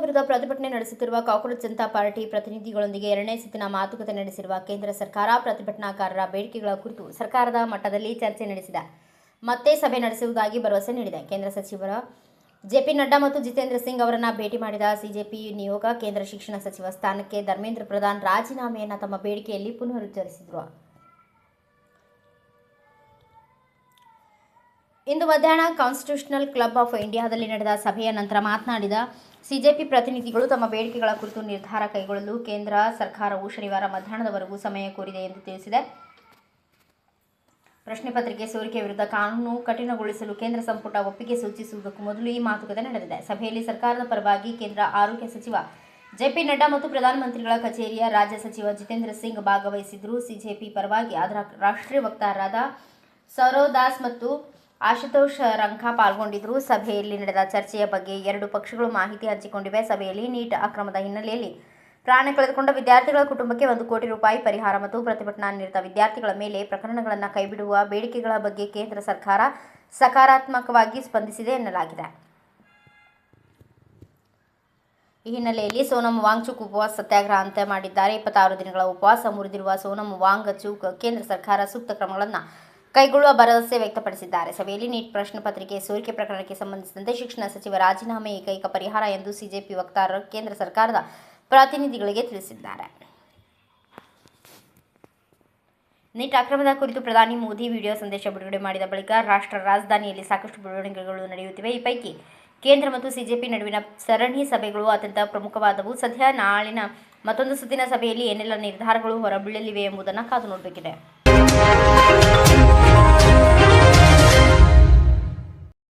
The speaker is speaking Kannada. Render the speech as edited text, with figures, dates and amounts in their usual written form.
ವಿರುದ್ಧ ಪ್ರತಿಭಟನೆ ನಡೆಸುತ್ತಿರುವ ಕಾಂಗ್ರೆಸ್ ಜನತಾ ಪಾರ್ಟಿ ಪ್ರತಿನಿಧಿಗಳೊಂದಿಗೆ ಎರಡನೇ ಸುತ್ತಿನ ಮಾತುಕತೆ ನಡೆಸಿರುವ ಕೇಂದ್ರ ಸರ್ಕಾರ ಪ್ರತಿಭಟನಾಕಾರರ ಬೇಡಿಕೆಗಳ ಕುರಿತು ಸರ್ಕಾರದ ಮಟ್ಟದಲ್ಲಿ ಚರ್ಚೆ ನಡೆಸಿದೆ. ಮತ್ತೆ ಸಭೆ ನಡೆಸುವುದಾಗಿ ಭರವಸೆ ನೀಡಿದೆ. ಕೇಂದ್ರ ಸಚಿವರ ಜೆಪಿ ನಡ್ಡಾ ಮತ್ತು ಜಿತೇಂದ್ರ ಸಿಂಗ್ ಅವರನ್ನು ಭೇಟಿ ಮಾಡಿದ ಸಿಜೆಪಿ ನಿಯೋಗ ಕೇಂದ್ರ ಶಿಕ್ಷಣ ಸಚಿವ ಸ್ಥಾನಕ್ಕೆ ಧರ್ಮೇಂದ್ರ ಪ್ರಧಾನ್ ರಾಜೀನಾಮೆಯನ್ನು ತಮ್ಮ ಬೇಡಿಕೆಯಲ್ಲಿ ಪುನರುಚ್ಚರಿಸಿದರು. ಇಂದು ಮಧ್ಯಾಹ್ನ ಕಾನ್ಸ್ಟಿಟ್ಯೂಷನಲ್ ಕ್ಲಬ್ ಆಫ್ ಇಂಡಿಯಾದಲ್ಲಿ ನಡೆದ ಸಭೆಯ ನಂತರ ಮಾತನಾಡಿದ ಸಿಜೆಪಿ ಪ್ರತಿನಿಧಿಗಳು ತಮ್ಮ ಬೇಡಿಕೆಗಳ ಕುರಿತು ನಿರ್ಧಾರ ಕೈಗೊಳ್ಳಲು ಕೇಂದ್ರ ಸರ್ಕಾರವು ಶನಿವಾರ ಮಧ್ಯಾಹ್ನದವರೆಗೂ ಸಮಯ ಕೋರಿದೆ ಎಂದು ತಿಳಿಸಿದೆ. ಪ್ರಶ್ನೆ ಪತ್ರಿಕೆ ಸೋರಿಕೆ ವಿರುದ್ಧ ಕಾನೂನು ಕಠಿಣಗೊಳಿಸಲು ಕೇಂದ್ರ ಸಂಪುಟ ಒಪ್ಪಿಗೆ ಸೂಚಿಸುವುದಕ್ಕೂ ಮೊದಲು ಈ ಮಾತುಕತೆ ನಡೆದಿದೆ. ಸಭೆಯಲ್ಲಿ ಸರ್ಕಾರದ ಪರವಾಗಿ ಕೇಂದ್ರ ಆರೋಗ್ಯ ಸಚಿವ ಜೆಪಿ ನಡ್ಡಾ ಮತ್ತು ಪ್ರಧಾನಮಂತ್ರಿಗಳ ಕಚೇರಿಯ ರಾಜ್ಯ ಸಚಿವ ಜಿತೇಂದ್ರ ಸಿಂಗ್ ಭಾಗವಹಿಸಿದ್ದರು. ಸಿಜೆಪಿ ಪರವಾಗಿ ಅದರ ರಾಷ್ಟ್ರೀಯ ವಕ್ತಾರರಾದ ಸೌರವ್ ದಾಸ್ ಮತ್ತು ಆಶುತೋಷ್ ರಂಖಾ ಪಾಲ್ಗೊಂಡಿದ್ದರು. ಸಭೆಯಲ್ಲಿ ನಡೆದ ಚರ್ಚೆಯ ಬಗ್ಗೆ ಎರಡು ಪಕ್ಷಗಳು ಮಾಹಿತಿ ಹಂಚಿಕೊಂಡಿವೆ. ಸಭೆಯಲ್ಲಿ ನೀಟ್ ಅಕ್ರಮದ ಹಿನ್ನೆಲೆಯಲ್ಲಿ ಪ್ರಾಣ ಕಳೆದುಕೊಂಡ ವಿದ್ಯಾರ್ಥಿಗಳ ಕುಟುಂಬಕ್ಕೆ 1 ಕೋಟಿ ರೂಪಾಯಿ ಪರಿಹಾರ ಮತ್ತು ಪ್ರತಿಭಟನಾ ನಿರತ ವಿದ್ಯಾರ್ಥಿಗಳ ಮೇಲೆ ಪ್ರಕರಣಗಳನ್ನು ಕೈಬಿಡುವ ಬೇಡಿಕೆಗಳ ಬಗ್ಗೆ ಕೇಂದ್ರ ಸರ್ಕಾರ ಸಕಾರಾತ್ಮಕವಾಗಿ ಸ್ಪಂದಿಸಿದೆ ಎನ್ನಲಾಗಿದೆ. ಈ ಹಿನ್ನೆಲೆಯಲ್ಲಿ ಸೋನಮ್ ವಾಂಗ್ಚುಕ್ ಉಪವಾಸ ಸತ್ಯಾಗ್ರಹ ಅಂತ್ಯ ಮಾಡಿದ್ದಾರೆ. 26 ದಿನಗಳ ಉಪವಾಸ ಮುರಿದಿರುವ ಸೋನಮ್ ವಾಂಗ್ಚುಕ್ ಕೇಂದ್ರ ಸರ್ಕಾರ ಸೂಕ್ತ ಕ್ರಮಗಳನ್ನು ಕೈಗೊಳ್ಳುವ ಭರವಸೆ ವ್ಯಕ್ತಪಡಿಸಿದ್ದಾರೆ. ಸಭೆಯಲ್ಲಿ ನೀಟ್ ಪ್ರಶ್ನೆ ಪತ್ರಿಕೆ ಸೋರಿಕೆ ಪ್ರಕರಣಕ್ಕೆ ಸಂಬಂಧಿಸಿದಂತೆ ಶಿಕ್ಷಣ ಸಚಿವ ರಾಜೀನಾಮೆ ಏಕೈಕ ಪರಿಹಾರ ಎಂದು ಸಿಜೆಪಿ ವಕ್ತಾರರು ಕೇಂದ್ರ ಸರ್ಕಾರದ ಪ್ರತಿನಿಧಿಗಳಿಗೆ ತಿಳಿಸಿದ್ದಾರೆ. ನೀಟ್ ಅಕ್ರಮದ ಕುರಿತು ಪ್ರಧಾನಿ ಮೋದಿ ವಿಡಿಯೋ ಸಂದೇಶ ಬಿಡುಗಡೆ ಮಾಡಿದ ಬಳಿಕ ರಾಷ್ಟ್ರ ರಾಜಧಾನಿಯಲ್ಲಿ ಸಾಕಷ್ಟು ಬೆಳವಣಿಗೆಗಳು ನಡೆಯುತ್ತಿವೆ. ಈ ಪೈಕಿ ಕೇಂದ್ರ ಮತ್ತು ಸಿಜೆಪಿ ನಡುವಿನ ಸರಣಿ ಸಭೆಗಳು ಅತ್ಯಂತ ಪ್ರಮುಖವಾದವು. ಸದ್ಯ ನಾಳಿನ ಮತ್ತೊಂದು ಸುತ್ತಿನ ಸಭೆಯಲ್ಲಿ ಏನೆಲ್ಲ ನಿರ್ಧಾರಗಳು ಹೊರಬೀಳಲಿವೆ ಎಂಬುದನ್ನು ಕಾದು ನೋಡಬೇಕಿದೆ.